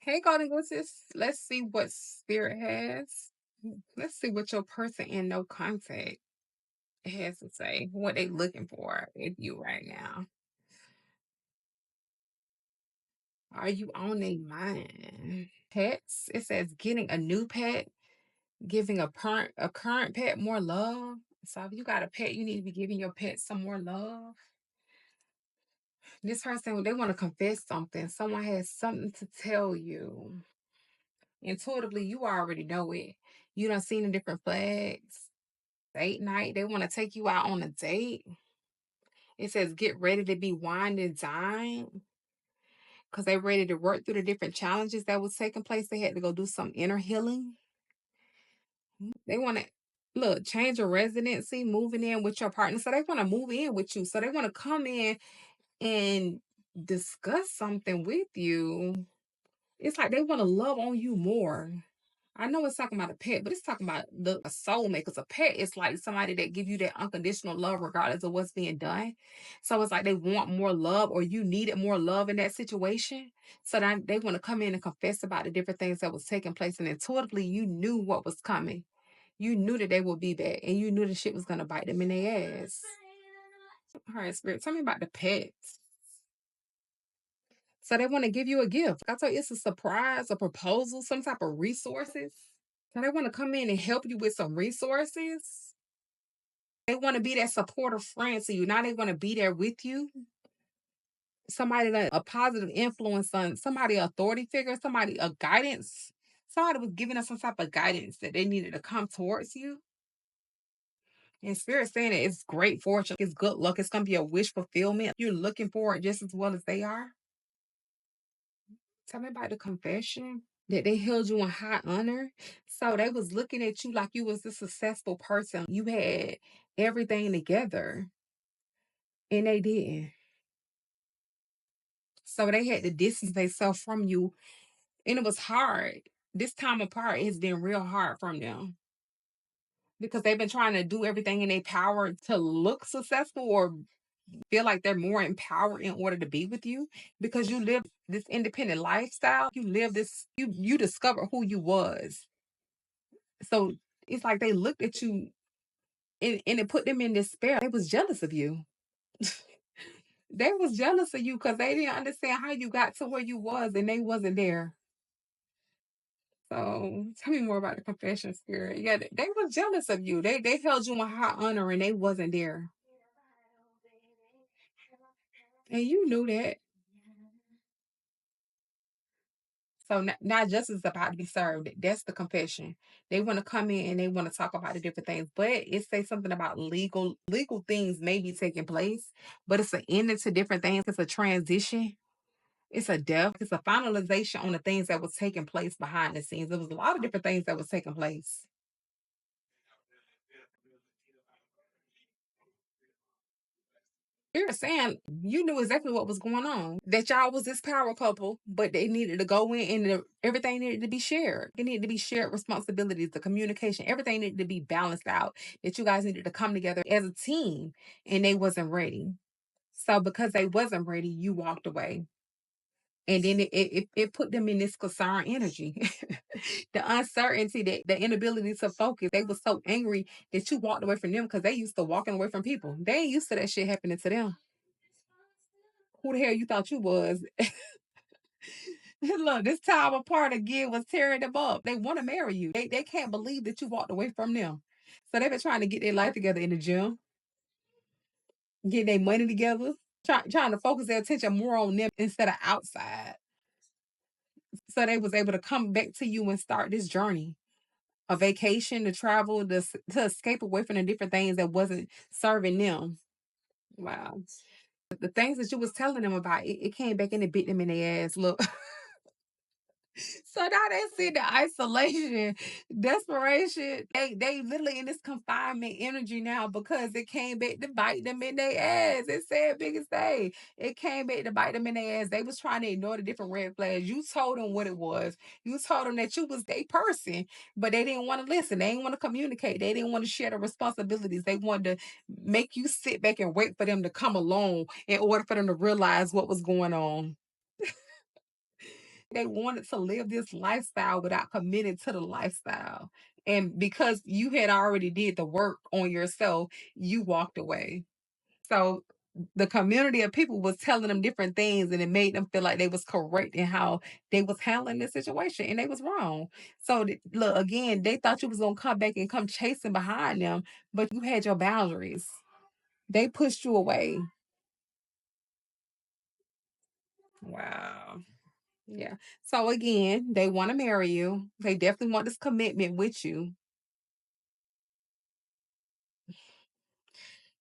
Hey, GoldenGooses. Let's see what spirit has. Let's see what your person in no contact has to say. What they looking for with you right now. Are you on their mind? Pets. It says getting a new pet, giving a current pet more love. So if you got a pet, you need to be giving your pet some more love. This person, they want to confess something. Someone has something to tell you. Intuitively, you already know it. You done seen the different flags. Date night. They want to take you out on a date. It says get ready to be wined and dined because they ready to work through the different challenges that was taking place. They had to go do some inner healing. They want to look, change your residency, moving in with your partner. So they want to move in with you. So they want to come in and discuss something with you. It's like they want to love on you more. I know it's talking about a pet, but it's talking about a soulmate. Because a pet is like somebody that give you that unconditional love regardless of what's being done. So it's like they want more love, or you needed more love in that situation. So that they want to come in and confess about the different things that was taking place, and intuitively you knew what was coming. You knew that they would be back, and you knew the shit was gonna bite them in their ass. All right, spirit, tell me about the pets. So they want to give you a gift. I told you it's a surprise, a proposal, some type of resources. So they want to come in and help you with some resources. They want to be that supportive friend to you. Now they want to be there with you. Somebody that a positive influence on somebody, authority figure, somebody a guidance. Somebody was giving us some type of guidance that they needed to come towards you. And spirit saying that it's great fortune, it's good luck, it's gonna be a wish fulfillment. You're looking for it just as well as they are. Tell me about the confession that they held you in high honor. So they was looking at you like you was a successful person. You had everything together, and they didn't. So they had to distance themselves from you, and it was hard. This time apart has been real hard from them because they've been trying to do everything in their power to look successful or feel like they're more empowered in order to be with you because you live this independent lifestyle. You live this, you discover who you was. So it's like they looked at you and it put them in despair. They was jealous of you. They was jealous of you because they didn't understand how you got to where you was and they wasn't there. So tell me more about the confession spirit. Yeah, they was jealous of you. They held you in high honor and they wasn't there. And you knew that. So now justice is about to be served. That's the confession. They want to come in and they want to talk about the different things, but it says something about legal things may be taking place, but it's an ending to different things. It's a transition. It's a death. It's a finalization on the things that was taking place behind the scenes. There was a lot of different things that was taking place. You're saying you knew exactly what was going on. That y'all was this power couple, but they needed to go in and everything needed to be shared. It needed to be shared responsibilities, the communication, everything needed to be balanced out. That you guys needed to come together as a team, and they wasn't ready. So because they wasn't ready, you walked away. And then it put them in this concern energy. The uncertainty, that the inability to focus. They were so angry that you walked away from them because they used to walking away from people. They ain't used to that shit happening to them. Who the hell you thought you was? Look, this time apart again was tearing them up. They want to marry you. They can't believe that you walked away from them. So they've been trying to get their life together in the gym, getting their money together, trying to focus their attention more on them instead of outside. So they was able to come back to you and start this journey. A vacation, to travel, to escape away from the different things that wasn't serving them. Wow. The things that you was telling them about, it came back and it bit them in their ass. Look. So now they see the isolation, desperation. They literally in this confinement energy now because it came back to bite them in their ass. It said biggest thing. It came back to bite them in their ass. They was trying to ignore the different red flags. You told them what it was. You told them that you was their person, but they didn't want to listen. They didn't want to communicate. They didn't want to share the responsibilities. They wanted to make you sit back and wait for them to come along in order for them to realize what was going on. They wanted to live this lifestyle without committing to the lifestyle. And because you had already did the work on yourself, you walked away. So the community of people was telling them different things and it made them feel like they was correct in how they was handling the situation and they was wrong. So look, again, they thought you was gonna come back and come chasing behind them, but you had your boundaries. They pushed you away. Wow. Yeah. So again, they want to marry you. They definitely want this commitment with you.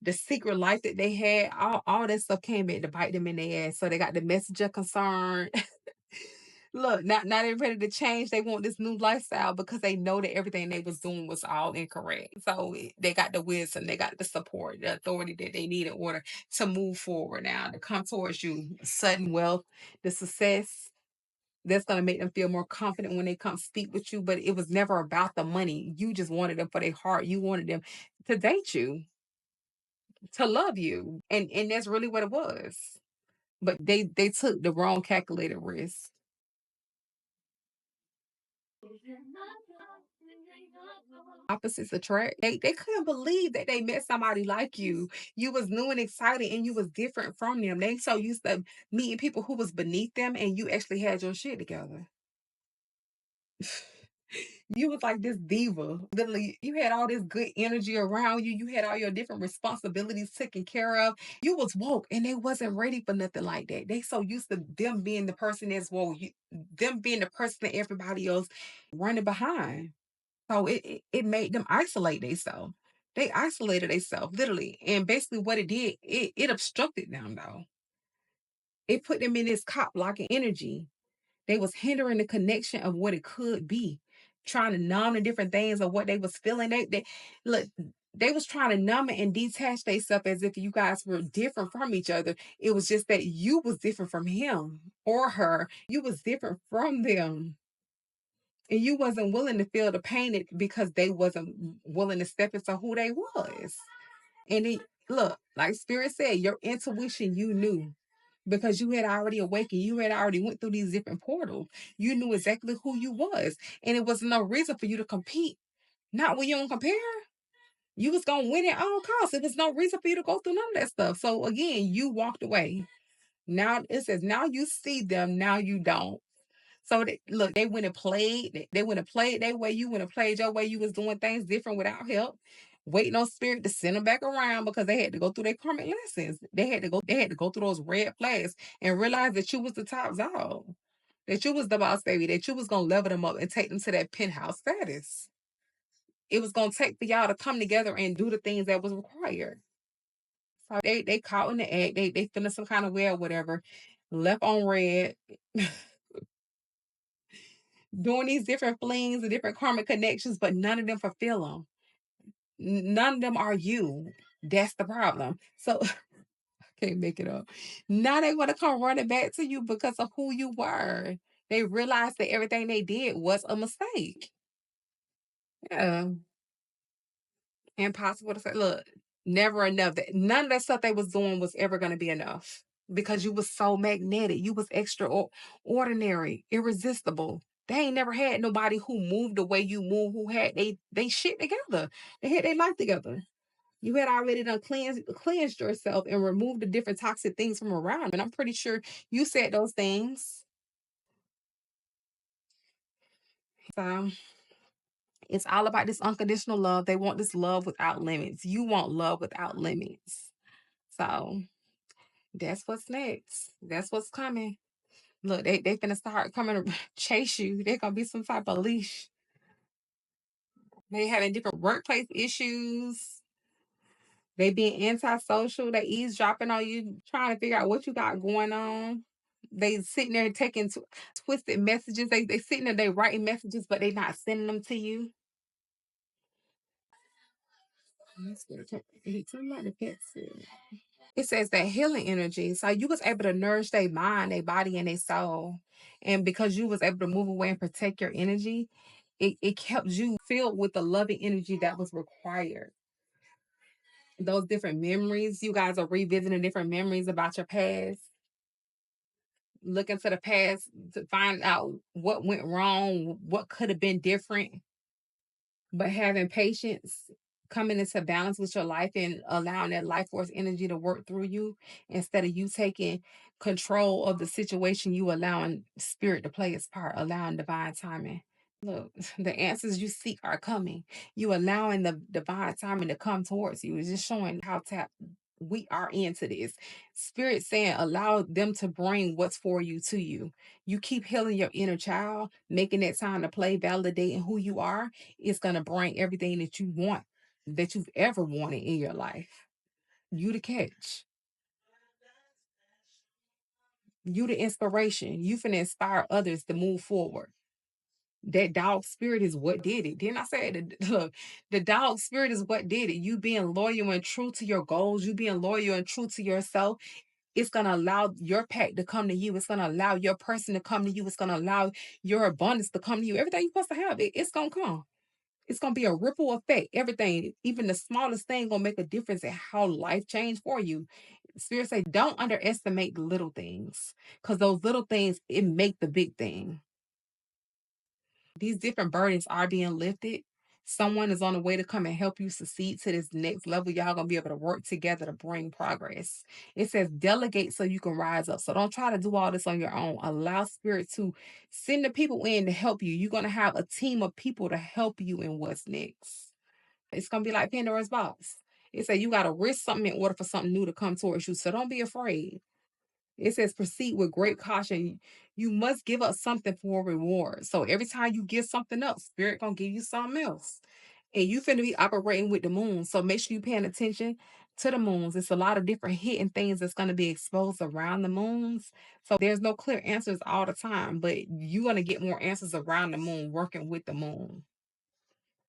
The secret life that they had, all that stuff came back to bite them in the ass. So they got the messenger concern. Look, not they ready to change. They want this new lifestyle because they know that everything they was doing was all incorrect. So they got the wisdom, they got the support, the authority that they need in order to move forward now, to come towards you. Sudden wealth, the success, that's gonna make them feel more confident when they come speak with you. But it was never about the money. You just wanted them for their heart. You wanted them to date you, to love you. And that's really what it was. But they took the wrong calculated risk. Opposites attract. They couldn't believe that they met somebody like you. You was new and exciting and you was different from them. They so used to meeting people who was beneath them and you actually had your shit together. You was like this diva. Literally, you had all this good energy around you. You had all your different responsibilities taken care of. You was woke, and they wasn't ready for nothing like that. They so used to them being the person that's woke, them being the person that everybody else running behind. So it made them isolate themselves. They isolated themselves literally, and basically what it did, it obstructed them though. It put them in this cop blocking energy. They was hindering the connection of what it could be, trying to numb the different things of what they was feeling. They look, they was trying to numb it and detach themselves as if you guys were different from each other. It was just that you was different from him or her. You was different from them. And you wasn't willing to feel the pain because they wasn't willing to step into who they was. And look, like Spirit said, your intuition, you knew because you had already awakened. You had already went through these different portals. You knew exactly who you was. And it was no reason for you to compete. Not when you don't compare. You was gonna win at all costs. It was no reason for you to go through none of that stuff. So again, you walked away. Now it says now you see them, now you don't. So look, they went and played. They went and played their way. You went and played your way. You was doing things different without help, waiting on spirit to send them back around because they had to go through their karmic lessons. They had to go. They had to go through those red flags and realize that you was the top dog, that you was the boss baby, that you was gonna level them up and take them to that penthouse status. It was gonna take for y'all to come together and do the things that was required. So they caught in the act. They feeling some kind of way or whatever. Left on red. Doing these different flings and different karmic connections, but none of them fulfill them. None of them are you. That's the problem. So I can't make it up. Now they want to come running back to you because of who you were. They realized that everything they did was a mistake. Yeah. Impossible to say. Look, never enough. None of that stuff they was doing was ever going to be enough because you was so magnetic. You was extraordinary, irresistible. They ain't never had nobody who moved the way you move, who had they shit together. They had their life together. You had already done cleansed yourself and removed the different toxic things from around. And I'm pretty sure you said those things. So it's all about this unconditional love. They want this love without limits. You want love without limits. So that's what's next. That's what's coming. Look, they finna start coming to chase you. They're gonna be some type of leash. They having different workplace issues. They being antisocial. They eavesdropping on you, trying to figure out what you got going on. They sitting there taking twisted messages. They sitting there, they writing messages, but they not sending them to you. Let's go to turn about the pet food. It says that healing energy. So you was able to nourish their mind, their body, and their soul. And because you was able to move away and protect your energy, it kept you filled with the loving energy that was required. Those different memories, you guys are revisiting different memories about your past. look into the past to find out what went wrong, what could have been different, but having patience, coming into balance with your life and allowing that life force energy to work through you instead of you taking control of the situation, you allowing spirit to play its part, allowing divine timing. Look, the answers you seek are coming. You allowing the divine timing to come towards you. It's just showing how tapped we are into this. Spirit saying, allow them to bring what's for you to you. You keep healing your inner child, making that time to play, validating who you are. It's going to bring everything that you want, that you've ever wanted in your life. You the catch, you the inspiration. You finna inspire others to move forward. That dog spirit is what did it. Didn't I say it? Look, the dog spirit is what did it. You being loyal and true to your goals, you being loyal and true to yourself. It's going to allow your pack to come to you. It's going to allow your person to come to you. It's going to allow your abundance to come to you. Everything you're supposed to have, it's going to come. It's gonna be a ripple effect. Everything, even the smallest thing, gonna make a difference in how life changed for you. Spirit say, don't underestimate the little things, because those little things it make the big thing. These different burdens are being lifted. Someone is on the way to come and help you succeed to this next level. Y'all gonna be able to work together to bring progress. It says delegate so you can rise up. So don't try to do all this on your own. Allow spirit to send the people in to help you. You're gonna have a team of people to help you in what's next. It's gonna be like Pandora's box. It says you gotta risk something in order for something new to come towards you. So don't be afraid. It says proceed with great caution. You must give up something for a reward. So every time you give something up, spirit gonna give you something else. And you finna be operating with the moon. So make sure you paying attention to the moons. It's a lot of different hidden things that's gonna be exposed around the moons. So there's no clear answers all the time, but you're gonna get more answers around the moon, working with the moon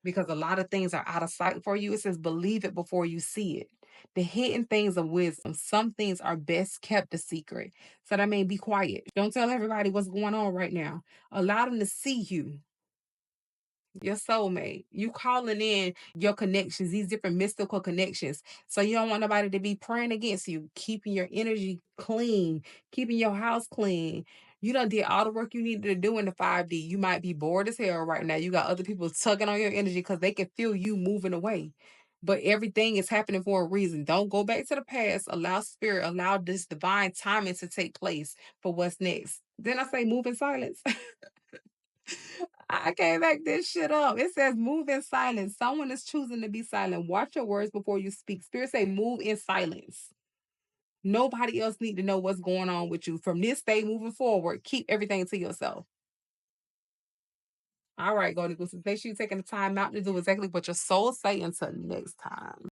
because a lot of things are out of sight for you. It says, believe it before you see it. The hidden things of wisdom, some things are best kept a secret. So that means be quiet. Don't tell everybody what's going on right now. Allow them to see you, your soulmate. You calling in your connections, these different mystical connections. So you don't want nobody to be praying against you, keeping your energy clean, keeping your house clean. You done did all the work you needed to do in the 5D. You might be bored as hell right now. You got other people tugging on your energy because they can feel you moving away. But everything is happening for a reason. Don't go back to the past. Allow spirit, allow this divine timing to take place for what's next. Then I say move in silence. I can't make this shit up. It says move in silence. Someone is choosing to be silent. Watch your words before you speak. Spirit say move in silence. Nobody else need to know what's going on with you. From this day moving forward, keep everything to yourself. All right, Golden Gooses. Make sure you're taking the time out to do exactly what your soul say until next time.